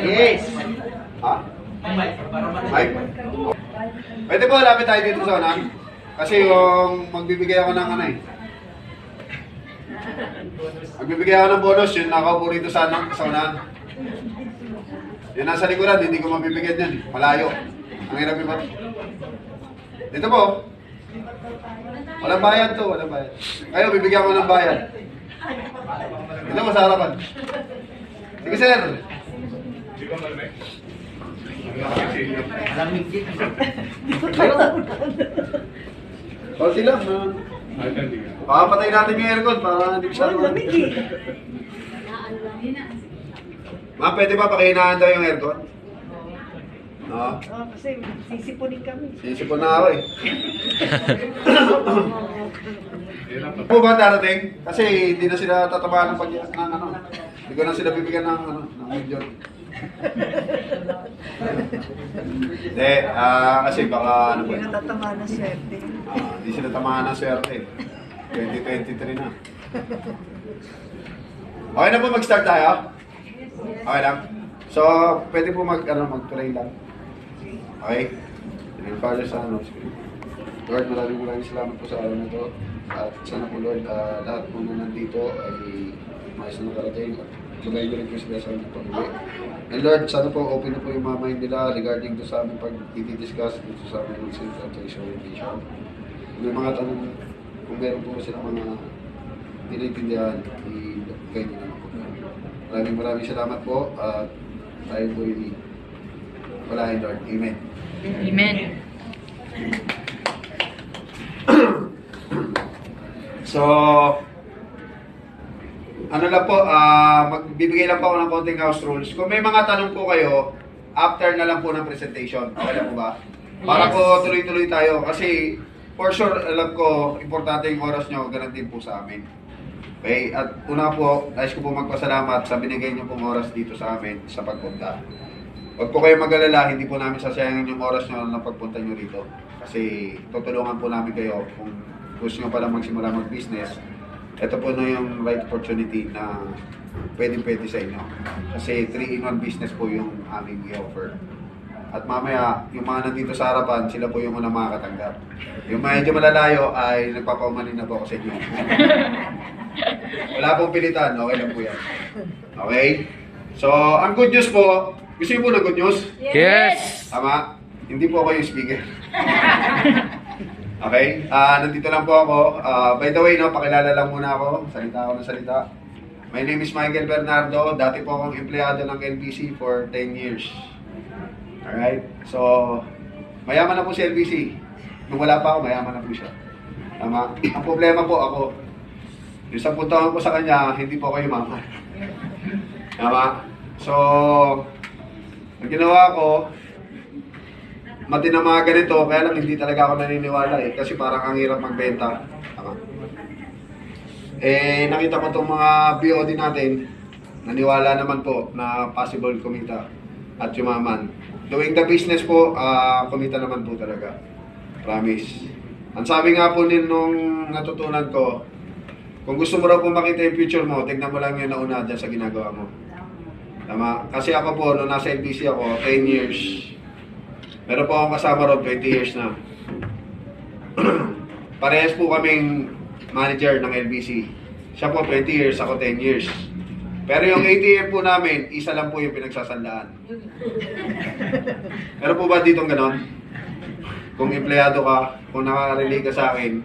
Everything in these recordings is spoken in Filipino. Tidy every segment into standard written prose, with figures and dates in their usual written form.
Yes. Ha? Mike? Pwede po, lapit tayo dito sa unan. Kasi yung magbibigay ako ng ano eh. Magbibigay ako ng bonus, yun nakaupo rito sa unan. Yun nasa likuran, hindi ko mabibigyan yan. Malayo. Ang hirap yung dito po. Walang bayad to, walang bayad. Kayo, bibigyan ko ng bayad. Dito mo sa harapan. Sige, sir. Konti lang. Pakapatay natin yung aircon para hindi masyado malamig. Ma'am, pwede ba pakihinaan daw yung aircon? No? Kasi sisipunin kami. Sisipon na ako eh. Po ba darating? Kasi hindi na sila tatamaan ng ano. Hindi ko na sila bibigyan ng milyon. Hindi, kasi baka ano po. Hindi na tatama na swerte. Hindi sila tamaan ng swerte. 2023 na. Okay na po mag-start tayo? Okay lang? So, pwede po mag-pray lang. Okay? In the Father, Son, and Spirit. Lord, maraming salamat po sa araw na ito. At sana po, Lord, lahat po na nandito ay maayos na nakarating. At tulay ko rin po sila sa aming pag-uwi. And Lord, sana po open na po yung mga mind nila regarding to sa aming pag-discuss dito sa aming Lordship at sa orientation. Kung may mga tanong, kung meron po silang mga tinitindihan, i-guide nyo naman po. Maraming salamat po at tayo po walahin, Lord. Amen. Amen. So, ano lang po, magbibigay lang po ako ng konting house rules. Kung may mga tanong po kayo, after na lang po ng presentation. Okay lang po ba? Para po tuloy-tuloy tayo. Kasi, for sure, alam ko, importante yung oras nyo, ganun din po sa amin. Okay? At una po, nais ko po magpasalamat sa binigay nyo pong oras dito sa amin sa pagpunta. Huwag po kayo mag-alala, hindi po namin sasayangin yung oras nyo na pagpunta nyo rito. Kasi tutulungan po namin kayo kung gusto nyo palang magsimula mag-business. Ito po na yung right opportunity na pwede sa inyo. Kasi 3-in-1 business po yung aming i-offer. At mamaya, yung mga nandito sa harapan, sila po yung unang makakatanggap. Yung medyo malalayo ay nagpapaumanin na po ako sa inyo. Wala pong pilitan, okay lang po yan. Okay? So, ang good news po, gusto niyo po ng good news? Yes! Tama? Hindi po ako yung speaker. Okay? Nandito lang po ako. By the way, no, pakilala lang muna ako. Salita ako ng salita. My name is Michael Bernardo. Dati po akong empleyado ng LBC for 10 years. Alright? So, mayaman na po si LBC. Nung wala pa ako, mayaman na po siya. Tama? Ang problema po ako, yung 10 taon ko sa kanya, hindi po ako yumaman. Tama? So, ang ginawa ko, mati na mga ganito, kaya lang hindi talaga ako naniniwala eh. Kasi parang ang hirap magbenta. Tama? Eh, nakita ko itong mga BOD natin, naniwala naman po na possible kumita at yumaman. Doing the business po, kumita naman po talaga. Promise. Ang sabi nga po din nung natutunan ko, kung gusto mo raw po makita yung future mo, tignan mo lang yung nauna dyan sa ginagawa mo. Tama? Kasi ako po, nung nasa LBC ako, 10 years. Meron po akong kasama ron, 20 years na. Parehas po kaming manager ng LBC. Siya po 20 years, ako 10 years. Pero yung ATM po namin, isa lang po yung pinagsasandahan. Meron po ba ditong ganon? Kung empleyado ka, kung nakarelay ka sa akin,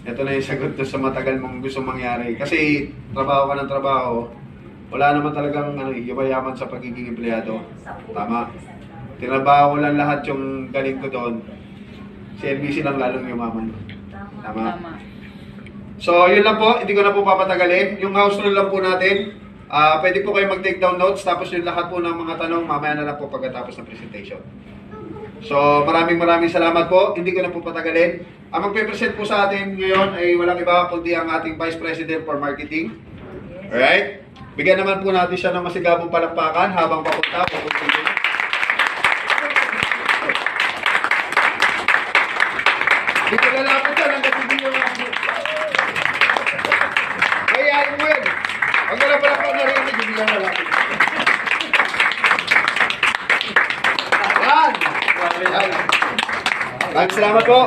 ito na yung sagot na sa matagal mong gusto mangyari. Kasi trabaho ka ng trabaho, wala naman talagang yumayaman sa pagiging empleyado. Tama. Tinabaho ko lang lahat yung galing ko doon. Si LBC lang lalong yumaman. Tama. So, yun lang po. Hindi ko na po papatagalin. Yung house rule lang po natin. Pwede po kayo mag-take down notes. Tapos yung lahat po ng mga tanong, mamaya na lang po pagkatapos ng presentation. So, maraming salamat po. Hindi ko na po patagalin. Ang magpe-present po sa atin ngayon ay walang iba kundi ang ating Vice President for Marketing. Alright? Bigyan naman po natin siya ng masigabong palakpakan habang papunta. Dito lalapit yan, ang katibig yung kayayain mo yan. Huwag ka na pala pa narinig, hindi lang lalapit. Maraming salamat po.